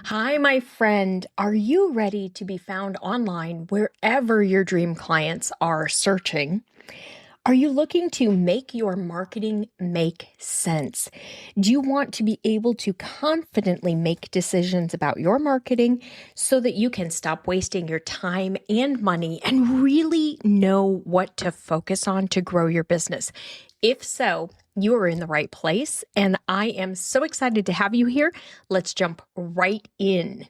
Hi, my friend. Are you ready to be found online wherever your dream clients are searching? Are you looking to make your marketing make sense? Do you want to be able to confidently make decisions about your marketing so that you can stop wasting your time and money and really know what to focus on to grow your business? If so, you are in the right place, and I am so excited to have you here. Let's jump right in.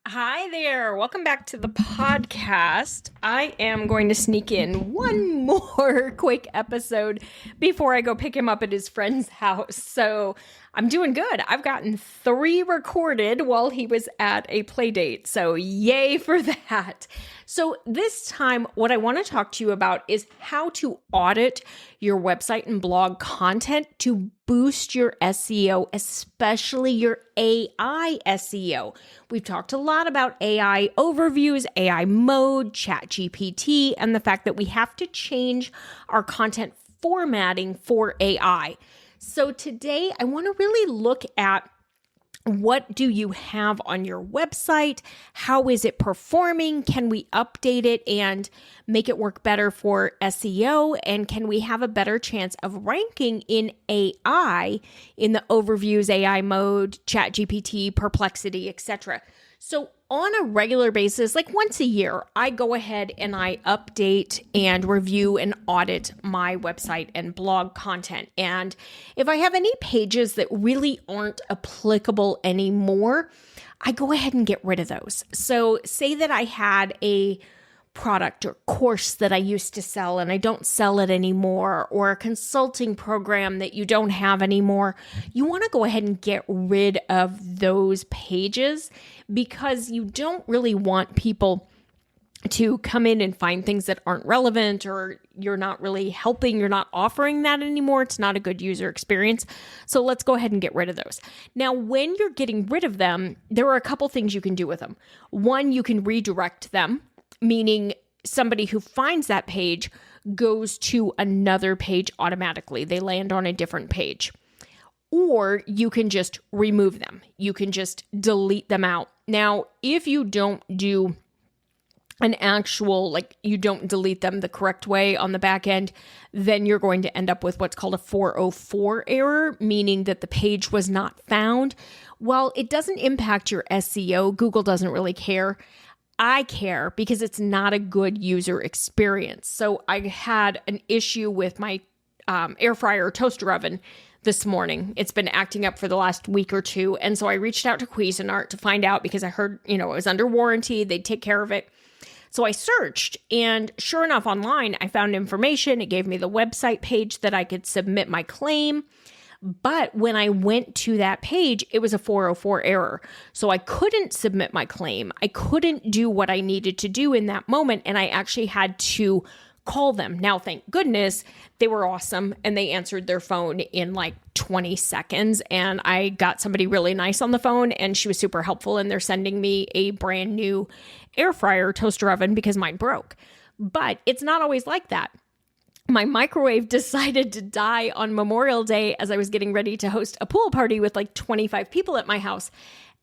Hi there. Welcome back to the podcast. I am going to sneak in one more quick episode before I go pick him up at his friend's house. So I'm doing good. I've gotten 3 recorded while he was at a play date. So yay for that. So this time, what I want to talk to you about is how to audit your website and blog content to boost your SEO, especially your AI SEO. We've talked a lot about AI overviews, AI mode, ChatGPT, and the fact that we have to change our content formatting for AI. So today I want to really look at what do you have on your website? How is it performing? Can we update it and make it work better for SEO? And can we have a better chance of ranking in AI in the overviews, AI mode, ChatGPT, Perplexity, etc.? So on a regular basis, like once a year, I go ahead and I update and review and audit my website and blog content. And if I have any pages that really aren't applicable anymore, I go ahead and get rid of those. So say that I had a product or course that I used to sell and I don't sell it anymore, or a consulting program that you don't have anymore, you want to go ahead and get rid of those pages because you don't really want people to come in and find things that aren't relevant, or you're not really helping, you're not offering that anymore. It's not a good user experience. So let's go ahead and get rid of those. Now, when you're getting rid of them, there are a couple things you can do with them. One, you can redirect them, meaning somebody who finds that page goes to another page automatically. They land on a different page. Or you can just remove them. You can just delete them out. Now, if you don't do an actual, you don't delete them the correct way on the back end, then you're going to end up with what's called a 404 error, meaning that the page was not found. Well, it doesn't impact your SEO. Google doesn't really care. I care because it's not a good user experience. So I had an issue with my air fryer toaster oven this morning. It's been acting up for the last week or two. And so I reached out to Cuisinart to find out, because I heard, it was under warranty. They'd take care of it. So I searched, and sure enough, online, I found information. It gave me the website page that I could submit my claim. But when I went to that page, it was a 404 error. So I couldn't submit my claim. I couldn't do what I needed to do in that moment. And I actually had to call them. Now, thank goodness, they were awesome, and they answered their phone in 20 seconds. And I got somebody really nice on the phone, and she was super helpful. And they're sending me a brand new air fryer toaster oven because mine broke. But it's not always like that. My microwave decided to die on Memorial Day as I was getting ready to host a pool party with 25 people at my house.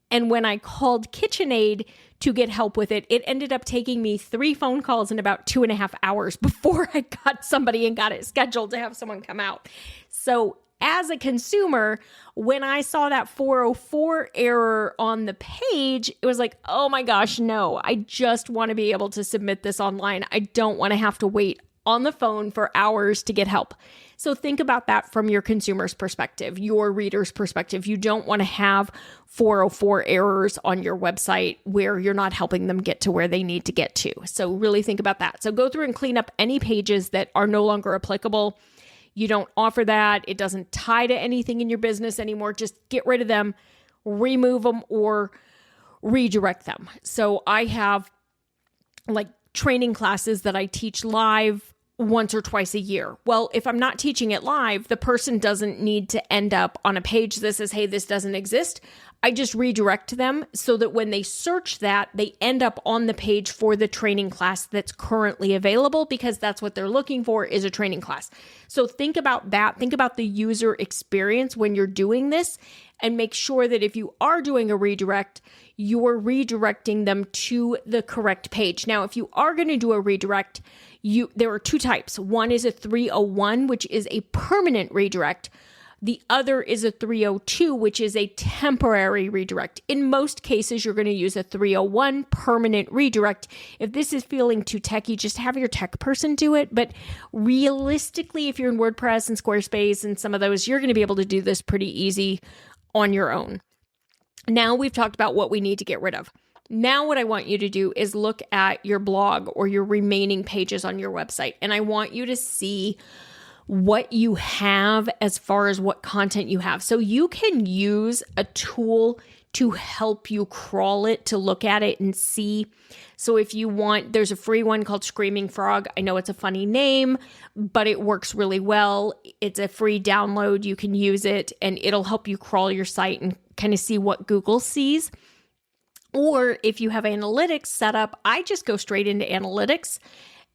And when I called KitchenAid to get help with it, it ended up taking me 3 phone calls in about 2.5 hours before I got somebody and got it scheduled to have someone come out. So as a consumer, when I saw that 404 error on the page, it was like, oh my gosh, no, I just want to be able to submit this online. I don't want to have to wait on the phone for hours to get help. So think about that from your consumer's perspective, your reader's perspective. You don't want to have 404 errors on your website where you're not helping them get to where they need to get to. So really think about that. So go through and clean up any pages that are no longer applicable. You don't offer that. It doesn't tie to anything in your business anymore. Just get rid of them, remove them, or redirect them. So I have training classes that I teach live once or twice a year. Well, if I'm not teaching it live, the person doesn't need to end up on a page that says, hey, this doesn't exist. I just redirect them so that when they search that, they end up on the page for the training class that's currently available, because that's what they're looking for, is a training class. So think about that. Think about the user experience when you're doing this, and make sure that if you are doing a redirect, you're redirecting them to the correct page. Now, if you are going to do a redirect, there are two types. One is a 301, which is a permanent redirect. The other is a 302, which is a temporary redirect. In most cases, you're going to use a 301 permanent redirect. If this is feeling too techy, just have your tech person do it. But realistically, if you're in WordPress and Squarespace and some of those, you're going to be able to do this pretty easy on your own. Now we've talked about what we need to get rid of. Now what I want you to do is look at your blog or your remaining pages on your website. And I want you to see what you have as far as what content you have. So you can use a tool to help you crawl it, to look at it and see. So if you want, there's a free one called Screaming Frog. I know it's a funny name, but it works really well. It's a free download. You can use it and it'll help you crawl your site and kind of see what Google sees. Or if you have analytics set up, I just go straight into analytics.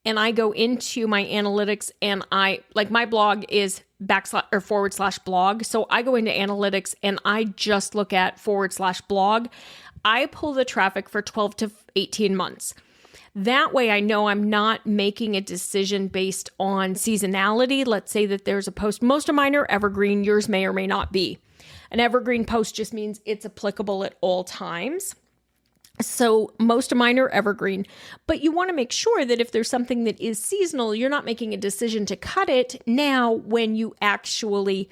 And I go into my analytics and my blog is /blog. So I go into analytics and I just look at /blog. I pull the traffic for 12 to 18 months. That way I know I'm not making a decision based on seasonality. Let's say that there's a post. Most of mine are evergreen. Yours may or may not be. An evergreen post just means it's applicable at all times. So most of mine are evergreen, but you want to make sure that if there's something that is seasonal, you're not making a decision to cut it now when you actually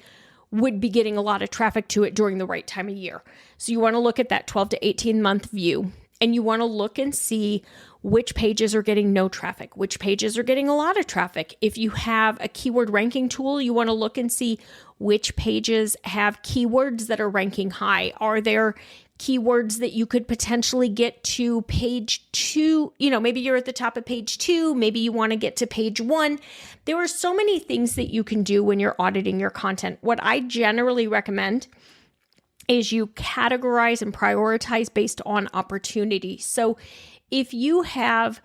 would be getting a lot of traffic to it during the right time of year. So you want to look at that 12 to 18 month view, and you want to look and see which pages are getting no traffic, which pages are getting a lot of traffic. If you have a keyword ranking tool, you want to look and see which pages have keywords that are ranking high. Are there keywords that you could potentially get to page 2? Maybe you're at the top of page 2, maybe you want to get to page 1. There are so many things that you can do when you're auditing your content. What I generally recommend is you categorize and prioritize based on opportunity. So if you have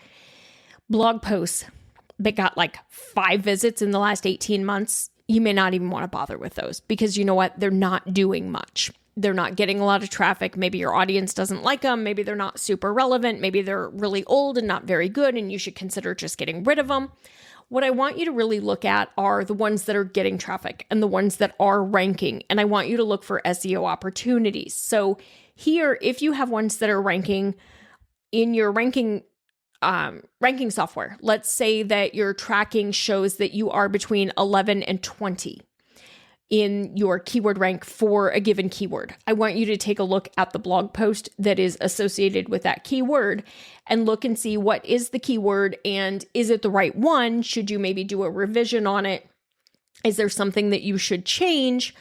blog posts that got like 5 visits in the last 18 months, you may not even want to bother with those, because you know what? They're not doing much. They're not getting a lot of traffic. Maybe your audience doesn't like them. Maybe they're not super relevant. Maybe they're really old and not very good, and you should consider just getting rid of them. What I want you to really look at are the ones that are getting traffic and the ones that are ranking. And I want you to look for SEO opportunities. So here, if you have ones that are ranking in your ranking software, let's say that your tracking shows that you are between 11 and 20 in your keyword rank for a given keyword. I want you to take a look at the blog post that is associated with that keyword and look and see what is the keyword and is it the right one? Should you maybe do a revision on it? Is there something that you should change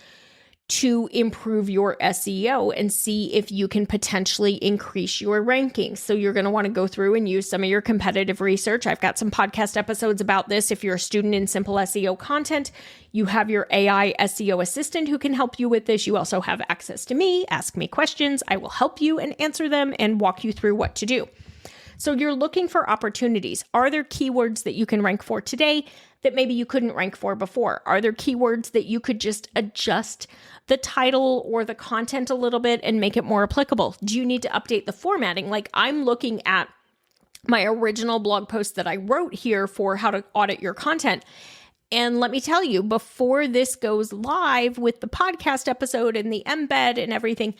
to improve your SEO and see if you can potentially increase your rankings? So you're going to want to go through and use some of your competitive research. I've got some podcast episodes about this. If you're a student in simple SEO content, you have your AI SEO assistant who can help you with this. You also have access to me. Ask me questions. I will help you and answer them and walk you through what to do. So you're looking for opportunities. Are there keywords that you can rank for today that maybe you couldn't rank for before? Are there keywords that you could just adjust the title or the content a little bit and make it more applicable? Do you need to update the formatting? Like, I'm looking at my original blog post that I wrote here for how to audit your content. And let me tell you, before this goes live with the podcast episode and the embed and everything,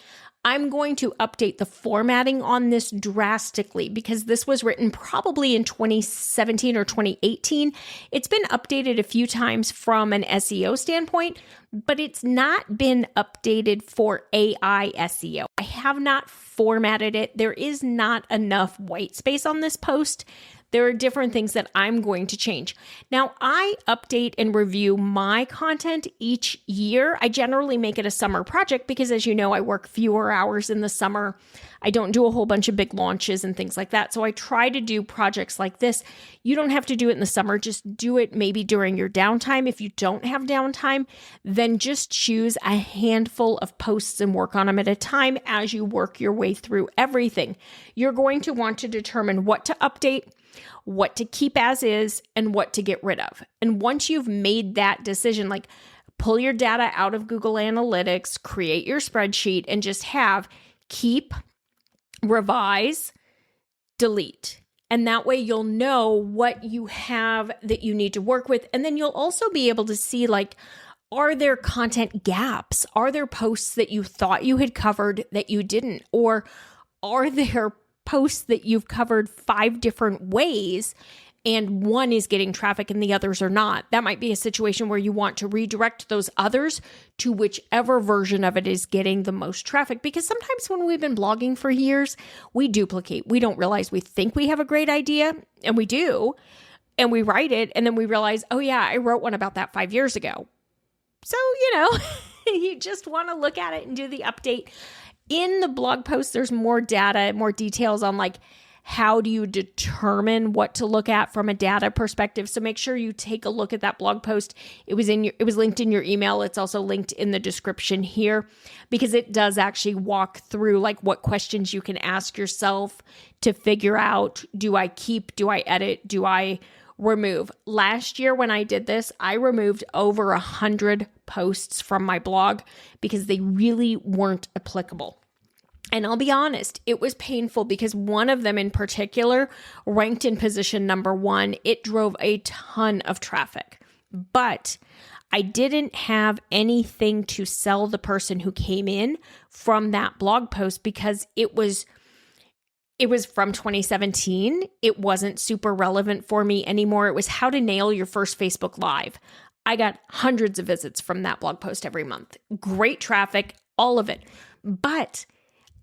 I'm going to update the formatting on this drastically, because this was written probably in 2017 or 2018. It's been updated a few times from an SEO standpoint, but it's not been updated for AI SEO. I have not formatted it. There is not enough white space on this post There are different things that I'm going to change. Now, I update and review my content each year. I generally make it a summer project because, as you know, I work fewer hours in the summer. I don't do a whole bunch of big launches and things like that. So I try to do projects like this. You don't have to do it in the summer. Just do it maybe during your downtime. If you don't have downtime, then just choose a handful of posts and work on them at a time as you work your way through everything. You're going to want to determine what to update, what to keep as is, and what to get rid of. And once you've made that decision, like pull your data out of Google Analytics, create your spreadsheet, and just have keep, revise, delete. And that way you'll know what you have that you need to work with. And then you'll also be able to see, like, are there content gaps? Are there posts that you thought you had covered that you didn't? Or are there posts that you've covered 5 different ways and one is getting traffic and the others are not? That might be a situation where you want to redirect those others to whichever version of it is getting the most traffic. Because sometimes when we've been blogging for years, we duplicate. We don't realize we think we have a great idea, and we do, and we write it, and then we realize, oh yeah, I wrote one about that 5 years ago. So, you just want to look at it and do the update. In the blog post, there's more data, more details on like how do you determine what to look at from a data perspective. So make sure you take a look at that blog post. It was linked in your email. It's also linked in the description here because it does actually walk through like what questions you can ask yourself to figure out, do I keep, do I edit, do I remove? Last year when I did this, I removed over 100 posts from my blog because they really weren't applicable. And I'll be honest, it was painful because one of them in particular ranked in position number 1. It drove a ton of traffic, but I didn't have anything to sell the person who came in from that blog post because it was from 2017. It wasn't super relevant for me anymore. It was how to nail your first Facebook Live. I got hundreds of visits from that blog post every month. Great traffic, all of it. But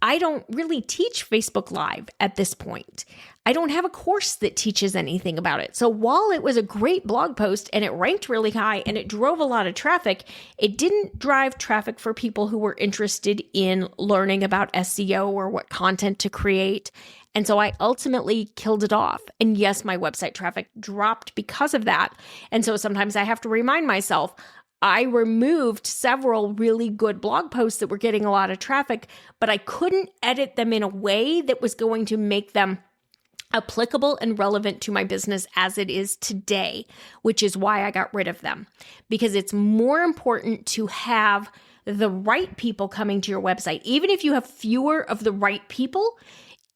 I don't really teach Facebook Live at this point. I don't have a course that teaches anything about it. So while it was a great blog post and it ranked really high and it drove a lot of traffic, it didn't drive traffic for people who were interested in learning about SEO or what content to create. And so I ultimately killed it off. And yes, my website traffic dropped because of that. And so sometimes I have to remind myself, I removed several really good blog posts that were getting a lot of traffic, but I couldn't edit them in a way that was going to make them applicable and relevant to my business as it is today, which is why I got rid of them. Because it's more important to have the right people coming to your website. Even if you have fewer of the right people,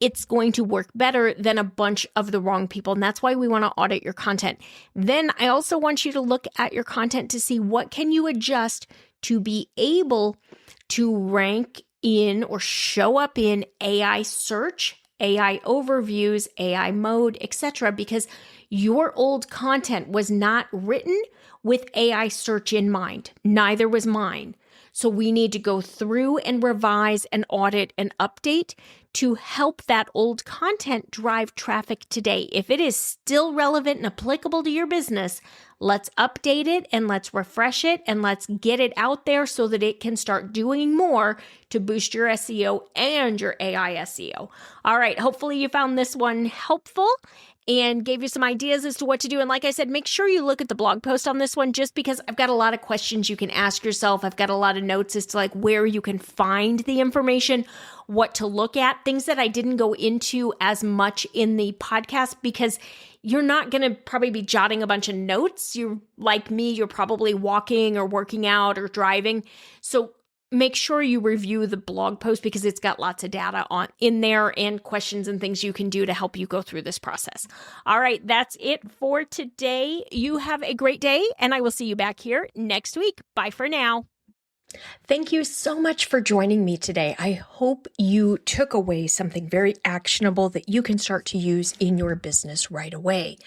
it's going to work better than a bunch of the wrong people. And that's why we want to audit your content. Then I also want you to look at your content to see what can you adjust to be able to rank in or show up in AI search, AI overviews, AI mode, etc. Because your old content was not written with AI search in mind. Neither was mine. So we need to go through and revise and audit and update to help that old content drive traffic today. If it is still relevant and applicable to your business, let's update it and let's refresh it and let's get it out there so that it can start doing more to boost your SEO and your AI SEO. All right, hopefully you found this one helpful and gave you some ideas as to what to do. And like I said, make sure you look at the blog post on this one just because I've got a lot of questions you can ask yourself. I've got a lot of notes as to like where you can find the information, what to look at, things that I didn't go into as much in the podcast because you're not going to probably be jotting a bunch of notes. You're like me, you're probably walking or working out or driving. So make sure you review the blog post because it's got lots of data in there and questions and things you can do to help you go through this process. All right, that's it for today. You have a great day, and I will see you back here next week. Bye for now. Thank you so much for joining me today. I hope you took away something very actionable that you can start to use in your business right away.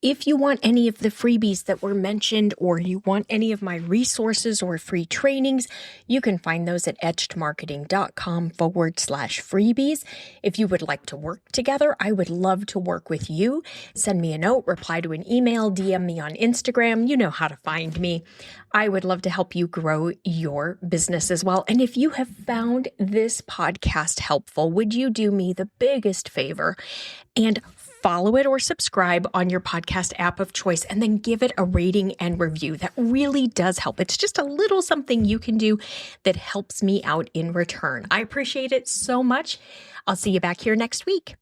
if you want any of the freebies that were mentioned, or you want any of my resources or free trainings, you can find those at edgedmarketing.com/freebies. If you would like to work together, I would love to work with you. Send me a note, reply to an email, DM me on Instagram. You know how to find me. I would love to help you grow your business as well. And if you have found this podcast helpful, would you do me the biggest favor and follow it or subscribe on your podcast app of choice, and then give it a rating and review? That really does help. It's just a little something you can do that helps me out in return. I appreciate it so much. I'll see you back here next week.